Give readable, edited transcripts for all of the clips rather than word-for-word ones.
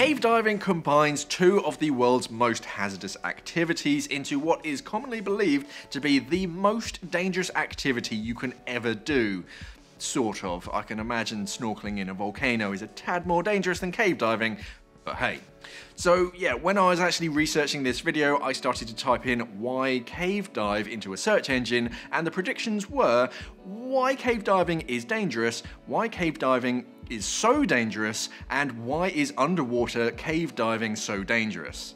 Cave diving combines two of the world's most hazardous activities into what is commonly believed to be the most dangerous activity you can ever do. Sort of. I can imagine snorkeling in a volcano is a tad more dangerous than cave diving, but hey. So yeah, when I was actually researching this video, I started to type in why cave dive into a search engine, and the predictions were why cave diving is dangerous, why cave diving is so dangerous, and why is underwater cave diving so dangerous.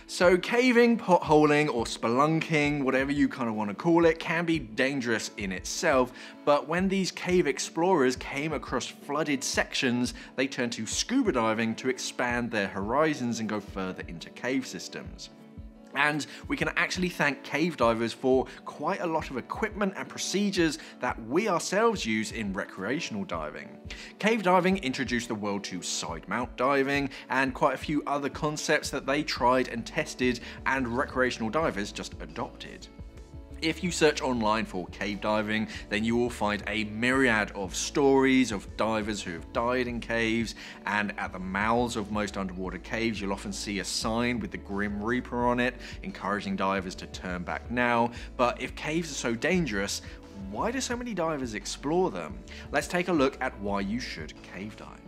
So caving, potholing, or spelunking, whatever you kind of want to call it, can be dangerous in itself, but when these cave explorers came across flooded sections, they turned to scuba diving to expand their horizons and go further into cave systems. And we can actually thank cave divers for quite a lot of equipment and procedures that we ourselves use in recreational diving. Cave diving introduced the world to side mount diving and quite a few other concepts that they tried and tested and recreational divers just adopted. If you search online for cave diving, then you will find a myriad of stories of divers who have died in caves, and at the mouths of most underwater caves you'll often see a sign with the Grim Reaper on it, encouraging divers to turn back now. But if caves are so dangerous, why do so many divers explore them? Let's take a look at why you should cave dive.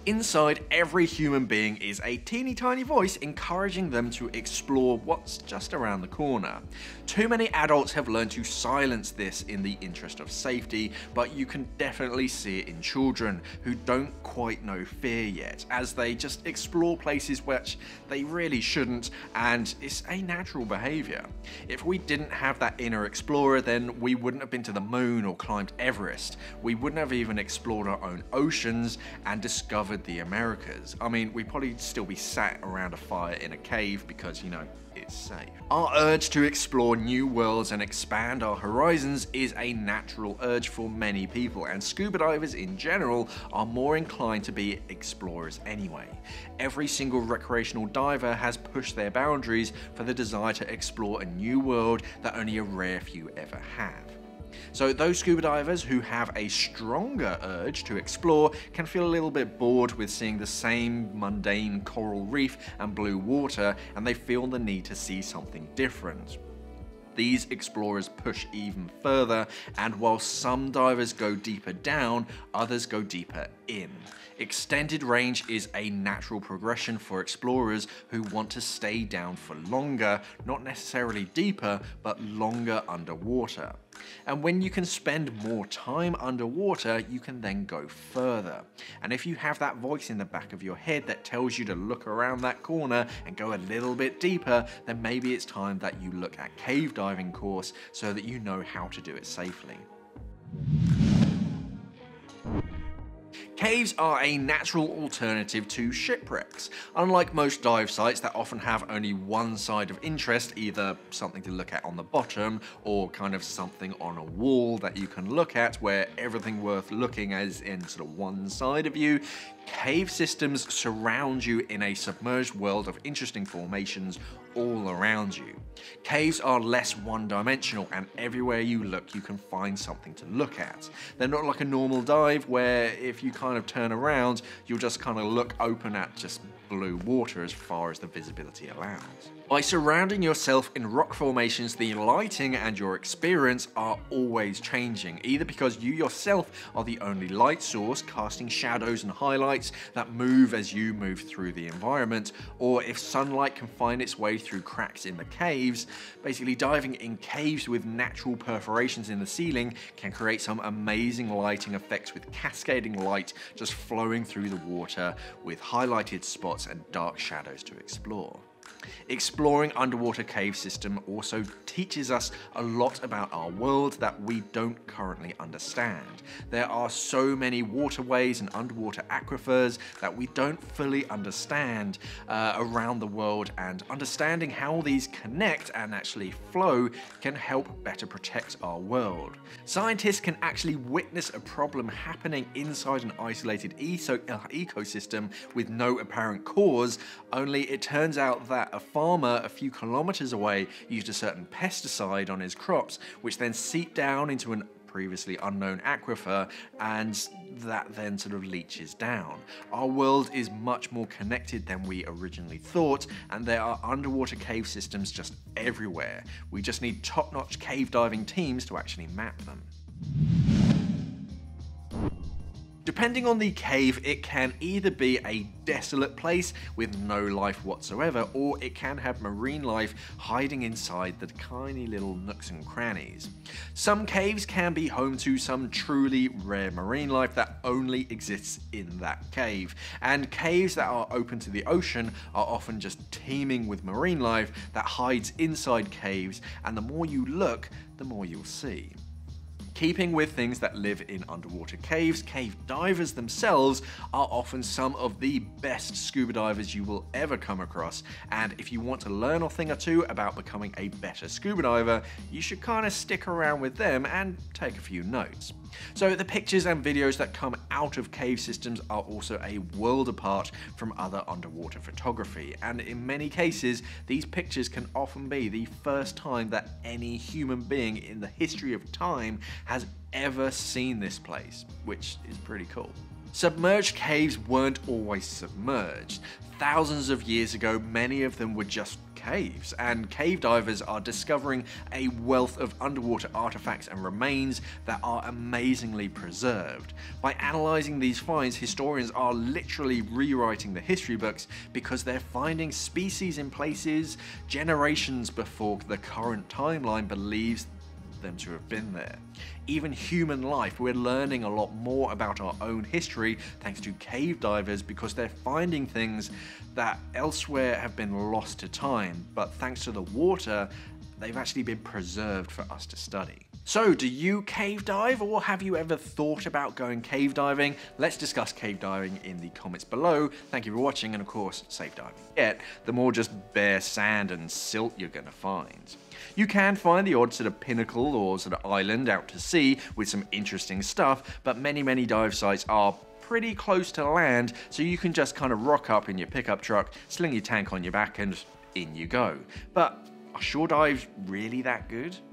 Inside every human being is a teeny tiny voice encouraging them to explore what's just around the corner. Too many adults have learned to silence this in the interest of safety, but you can definitely see it in children who don't quite know fear yet, as they just explore places which they really shouldn't, and it's a natural behaviour. If we didn't have that inner explorer, then we wouldn't have been to the moon or climbed Everest. We wouldn't have even explored our own oceans and discovered the Americas. I mean, we'd probably still be sat around a fire in a cave because, you know, it's safe. Our urge to explore new worlds and expand our horizons is a natural urge for many people, and scuba divers in general are more inclined to be explorers anyway. Every single recreational diver has pushed their boundaries for the desire to explore a new world that only a rare few ever have. So those scuba divers who have a stronger urge to explore can feel a little bit bored with seeing the same mundane coral reef and blue water, and they feel the need to see something different. These explorers push even further, and while some divers go deeper down, others go deeper in. Extended range is a natural progression for explorers who want to stay down for longer, not necessarily deeper, but longer underwater. And when you can spend more time underwater, you can then go further. And if you have that voice in the back of your head that tells you to look around that corner and go a little bit deeper, then maybe it's time that you look at cave diving course so that you know how to do it safely. Caves are a natural alternative to shipwrecks. Unlike most dive sites that often have only one side of interest, either something to look at on the bottom or kind of something on a wall that you can look at where everything worth looking is in sort of one side of you, cave systems surround you in a submerged world of interesting formations all around you. Caves are less one-dimensional, and everywhere you look you can find something to look at. They're not like a normal dive where if you kind of turn around you'll just kind of look open at just blue water as far as the visibility allows. By surrounding yourself in rock formations, the lighting and your experience are always changing, either because you yourself are the only light source, casting shadows and highlights that move as you move through the environment, or if sunlight can find its way through cracks in the caves. Basically, diving in caves with natural perforations in the ceiling can create some amazing lighting effects with cascading light just flowing through the water with highlighted spots and dark shadows to explore. Exploring underwater cave system also teaches us a lot about our world that we don't currently understand. There are so many waterways and underwater aquifers that we don't fully understand around the world, and understanding how these connect and actually flow can help better protect our world. Scientists can actually witness a problem happening inside an isolated ecosystem with no apparent cause, only it turns out that a farmer a few kilometers away used a certain pesticide on his crops, which then seeped down into an previously unknown aquifer, and that then sort of leaches down. Our world is much more connected than we originally thought, and there are underwater cave systems just everywhere. We just need top-notch cave diving teams to actually map them. Depending on the cave, it can either be a desolate place with no life whatsoever, or it can have marine life hiding inside the tiny little nooks and crannies. Some caves can be home to some truly rare marine life that only exists in that cave, and caves that are open to the ocean are often just teeming with marine life that hides inside caves, and the more you look, the more you'll see. Keeping with things that live in underwater caves, cave divers themselves are often some of the best scuba divers you will ever come across, and if you want to learn a thing or two about becoming a better scuba diver, you should kind of stick around with them and take a few notes. So the pictures and videos that come out of cave systems are also a world apart from other underwater photography, and in many cases these pictures can often be the first time that any human being in the history of time has ever seen this place, which is pretty cool. Submerged caves weren't always submerged. Thousands of years ago, many of them were just caves, and cave divers are discovering a wealth of underwater artifacts and remains that are amazingly preserved. By analysing these finds, historians are literally rewriting the history books because they're finding species in places generations before the current timeline believes them to have been there. Even human life, we're learning a lot more about our own history thanks to cave divers because they're finding things that elsewhere have been lost to time, but thanks to the water, they've actually been preserved for us to study. So, do you cave dive, or have you ever thought about going cave diving? Let's discuss cave diving in the comments below. Thank you for watching, and of course, safe diving. Yet, the more just bare sand and silt you're gonna find. You can find the odd sort of pinnacle or sort of island out to sea with some interesting stuff, but many dive sites are pretty close to land, so you can just kind of rock up in your pickup truck, sling your tank on your back, and in you go. But are shore dives really that good?